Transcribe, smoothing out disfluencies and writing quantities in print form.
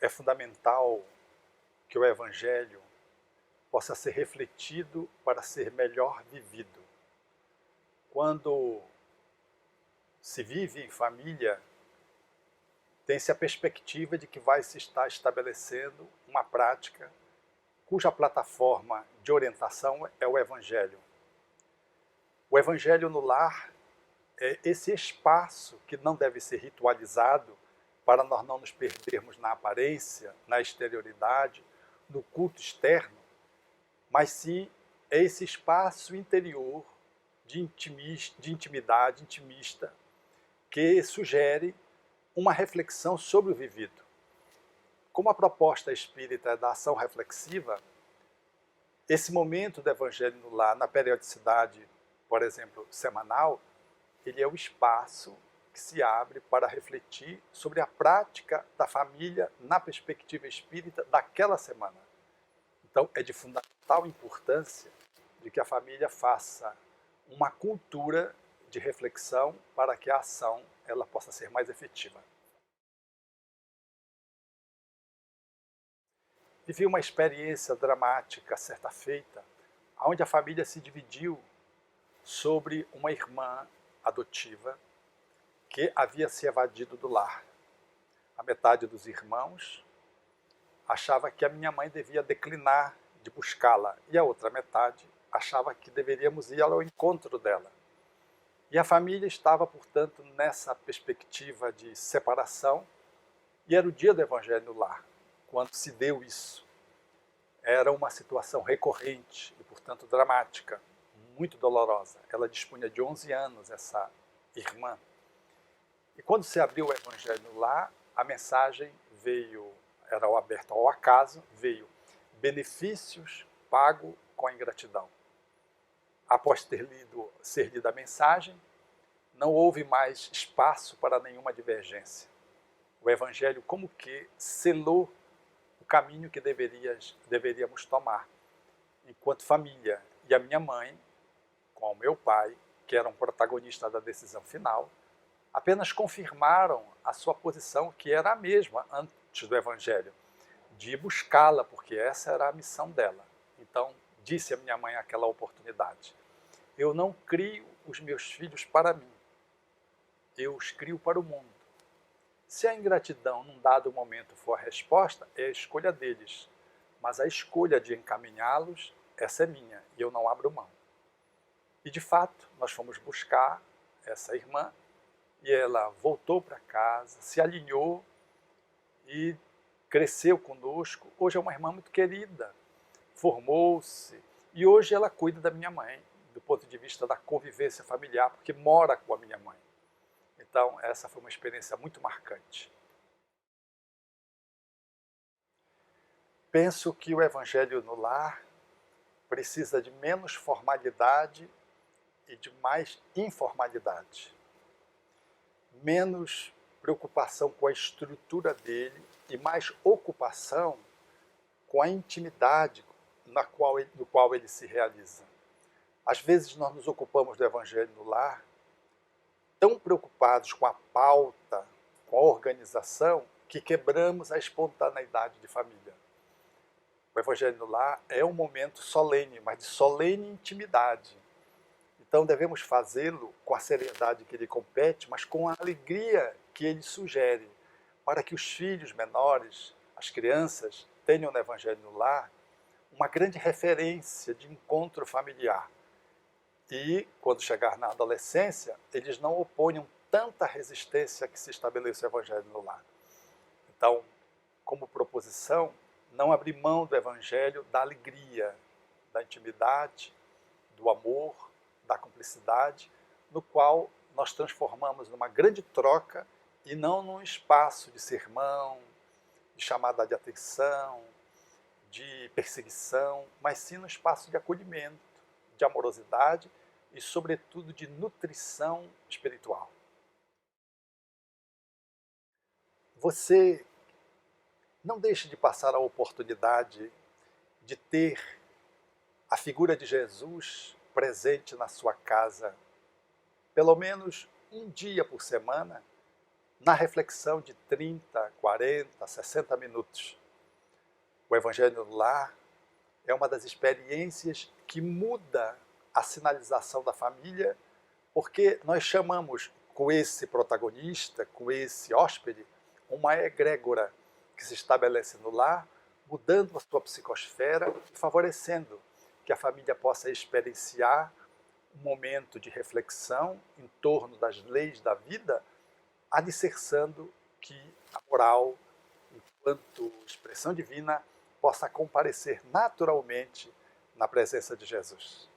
é fundamental que o Evangelho possa ser refletido para ser melhor vivido. Quando se vive em família, tem-se a perspectiva de que vai se estar estabelecendo uma prática cuja plataforma de orientação é o Evangelho. O Evangelho no lar é esse espaço que não deve ser ritualizado para nós não nos perdermos na aparência, na exterioridade, no culto externo, mas sim é esse espaço interior de intimidade intimista que sugere uma reflexão sobre o vivido. Como a proposta espírita é da ação reflexiva, esse momento do Evangelho no lar, na periodicidade, por exemplo, semanal, ele é o espaço que se abre para refletir sobre a prática da família na perspectiva espírita daquela semana. Então, é de fundamental importância de que a família faça uma cultura de reflexão para que a ação ela possa ser mais efetiva. Vivi uma experiência dramática certa feita, onde a família se dividiu sobre uma irmã adotiva que havia se evadido do lar. A metade dos irmãos achava que a minha mãe devia declinar de buscá-la, e a outra metade achava que deveríamos ir ao encontro dela. E a família estava, portanto, nessa perspectiva de separação, e era o dia do Evangelho no lar, quando se deu isso. Era uma situação recorrente e, portanto, dramática, muito dolorosa. Ela dispunha de 11 anos, essa irmã. E quando se abriu o Evangelho no lar, a mensagem veio, era aberta ao acaso, veio benefícios pago com a ingratidão. Após ser lida a mensagem, não houve mais espaço para nenhuma divergência. O Evangelho como que selou o caminho que deveríamos tomar enquanto família. E a minha mãe, com o meu pai, que eram protagonistas da decisão final, apenas confirmaram a sua posição, que era a mesma antes do Evangelho, de buscá-la, porque essa era a missão dela. Então, disse a minha mãe naquela oportunidade: eu não crio os meus filhos para mim, eu os crio para o mundo. Se a ingratidão num dado momento for a resposta, é a escolha deles, mas a escolha de encaminhá-los, essa é minha, e eu não abro mão. E de fato, nós fomos buscar essa irmã, e ela voltou para casa, se alinhou e cresceu conosco. Hoje é uma irmã muito querida, formou-se, e hoje ela cuida da minha mãe, do ponto de vista da convivência familiar, porque mora com a minha mãe. Então, essa foi uma experiência muito marcante. Penso que o Evangelho no lar precisa de menos formalidade e de mais informalidade. Menos preocupação com a estrutura dele e mais ocupação com a intimidade do qual ele se realiza. Às vezes nós nos ocupamos do Evangelho no lar tão preocupados com a pauta, com a organização, que quebramos a espontaneidade de família. O Evangelho no lar é um momento solene, mas de solene intimidade. Então devemos fazê-lo com a seriedade que lhe compete, mas com a alegria que ele sugere, para que os filhos menores, as crianças, tenham no Evangelho no lar uma grande referência de encontro familiar. E, quando chegar na adolescência, eles não oponham tanta resistência que se estabelece o Evangelho no lar. Então, como proposição, não abrir mão do Evangelho da alegria, da intimidade, do amor, da cumplicidade, no qual nós transformamos numa grande troca e não num espaço de sermão, de chamada de atenção, de perseguição, mas sim num espaço de acolhimento, de amorosidade e, sobretudo, de nutrição espiritual. Você não deixe de passar a oportunidade de ter a figura de Jesus presente na sua casa, pelo menos um dia por semana, na reflexão de 30, 40, 60 minutos. O Evangelho no Lar é uma das experiências que muda a sinalização da família, porque nós chamamos com esse protagonista, com esse hóspede, uma egrégora que se estabelece no lar, mudando a sua psicosfera e favorecendo que a família possa experienciar um momento de reflexão em torno das leis da vida, alicerçando que a moral, enquanto expressão divina, possa comparecer naturalmente na presença de Jesus.